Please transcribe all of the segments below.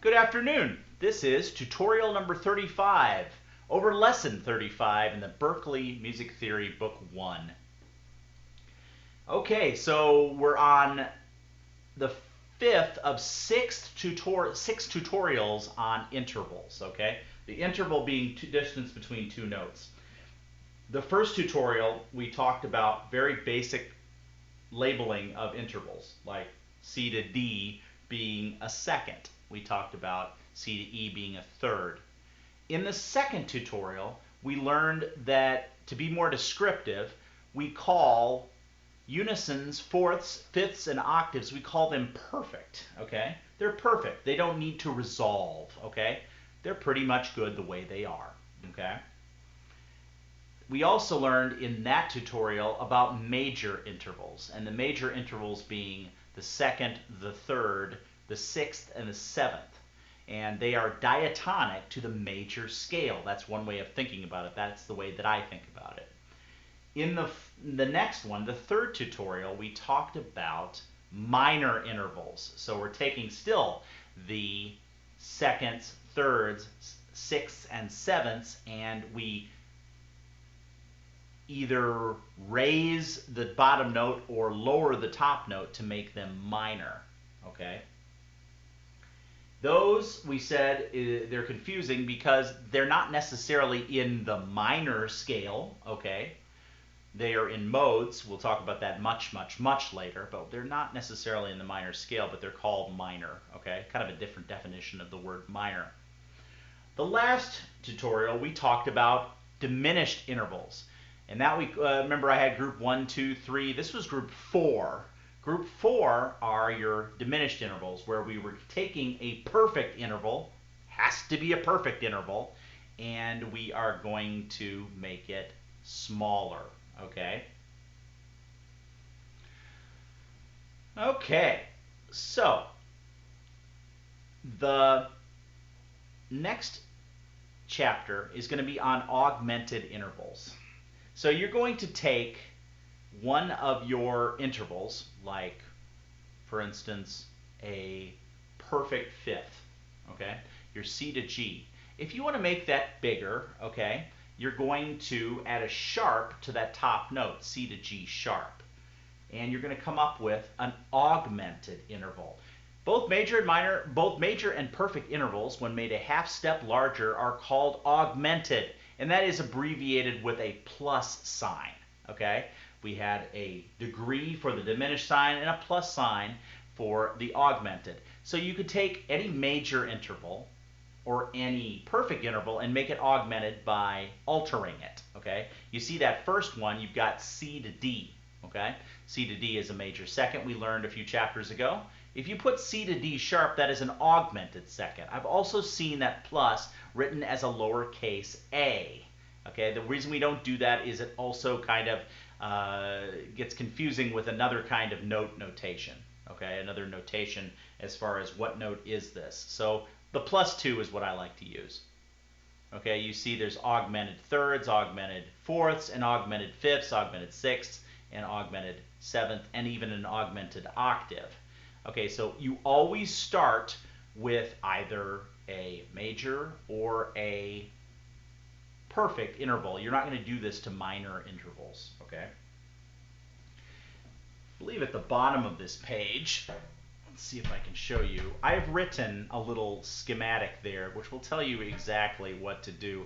Good afternoon. This is tutorial number 35 over lesson 35 in the Berkeley Music Theory Book 1. Okay, so we're on the fifth of six tutorials on intervals, okay? The interval being distance between two notes. The first tutorial, we talked about very basic labeling of intervals, like C to D being a second. We talked about C to E being a third. In the second tutorial, we learned that to be more descriptive, we call unisons, fourths, fifths, and octaves, we call them perfect, okay? They're perfect. They don't need to resolve, okay? They're pretty much good the way they are, okay? We also learned in that tutorial about major intervals, and the major intervals being the second, the third, the sixth, and the seventh. And they are diatonic to the major scale. That's one way of thinking about it. That's the way that I think about it. In the next one, the third tutorial, we talked about minor intervals. So we're taking still the seconds, thirds, sixths, and sevenths, and we either raise the bottom note or lower the top note to make them minor, okay? Those, we said, they're confusing because they're not necessarily in the minor scale, okay? They are in modes. We'll talk about that much later, but they're not necessarily in the minor scale, but they're called minor, okay? Kind of a different definition of the word minor. The last tutorial, we talked about diminished intervals. And that we remember I had group 1, 2, 3. This was group 4. Group 4 are your diminished intervals, where we were taking a perfect interval, has to be a perfect interval, and we are going to make it smaller, okay? Okay, so the next chapter is going to be on augmented intervals. So you're going to take one of your intervals, like, for instance, a perfect fifth, okay? Your C to G. If you want to make that bigger, okay, you're going to add a sharp to that top note, C to G sharp. And you're going to come up with an augmented interval. Both major and perfect intervals, when made a half step larger, are called augmented. And that is abbreviated with a plus sign, okay? We had a degree for the diminished sign and a plus sign for the augmented. So you could take any major interval or any perfect interval and make it augmented by altering it, okay? You see that first one, you've got C to D, okay? C to D is a major second we learned a few chapters ago. If you put C to D sharp, that is an augmented second. I've also seen that plus written as a lowercase a. Okay, the reason we don't do that is it also kind of gets confusing with another kind of notation. Okay, another notation as far as what note is this. So the +2 is what I like to use. Okay, you see there's augmented thirds, augmented fourths, and augmented fifths, augmented sixths, and augmented seventh, and even an augmented octave. Okay, so you always start with either a major or a perfect interval. You're not going to do this to minor intervals, okay? I believe at the bottom of this page, let's see if I can show you, I've written a little schematic there which will tell you exactly what to do.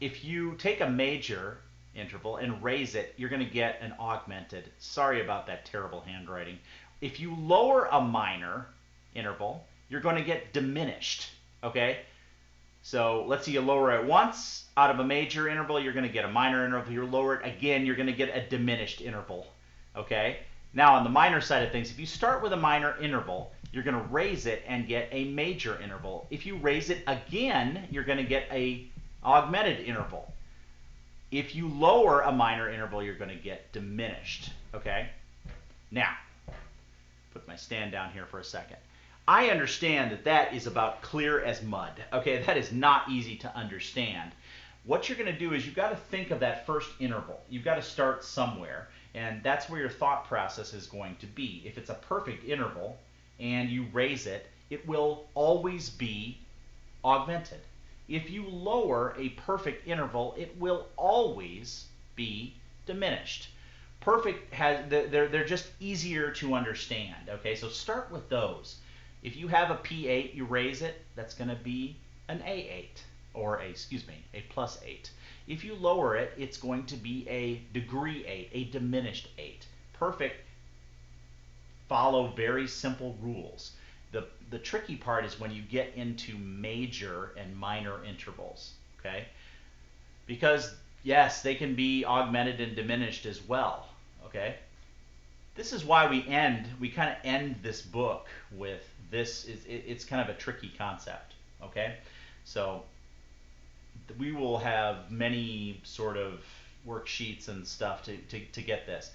If you take a major interval and raise it, you're going to get an augmented. Sorry about that terrible handwriting. If you lower a minor interval, you're going to get diminished, okay? So let's say you lower it once out of a major interval, you're going to get a minor interval. If you lower it again, you're going to get a diminished interval, okay? Now on the minor side of things, if you start with a minor interval, you're going to raise it and get a major interval. If you raise it again, you're going to get a augmented interval. If you lower a minor interval, you're going to get diminished, okay? Now, put my stand down here for a second. I understand that that is about clear as mud. Okay, that is not easy to understand. What you're going to do is you've got to think of that first interval. You've got to start somewhere, and that's where your thought process is going to be. If it's a perfect interval, and you raise it, it will always be augmented. If you lower a perfect interval, it will always be diminished. Perfect has they're just easier to understand. Okay, so start with those. If you have a P8, you raise it, that's going to be an A8, or a plus 8. If you lower it, it's going to be a degree 8, a diminished 8. Perfect follow very simple rules. The tricky part is when you get into major and minor intervals, okay? Because yes, they can be augmented and diminished as well, okay? This is why we kind of end this book with this. It's kind of a tricky concept, okay? So we will have many sort of worksheets and stuff to get this.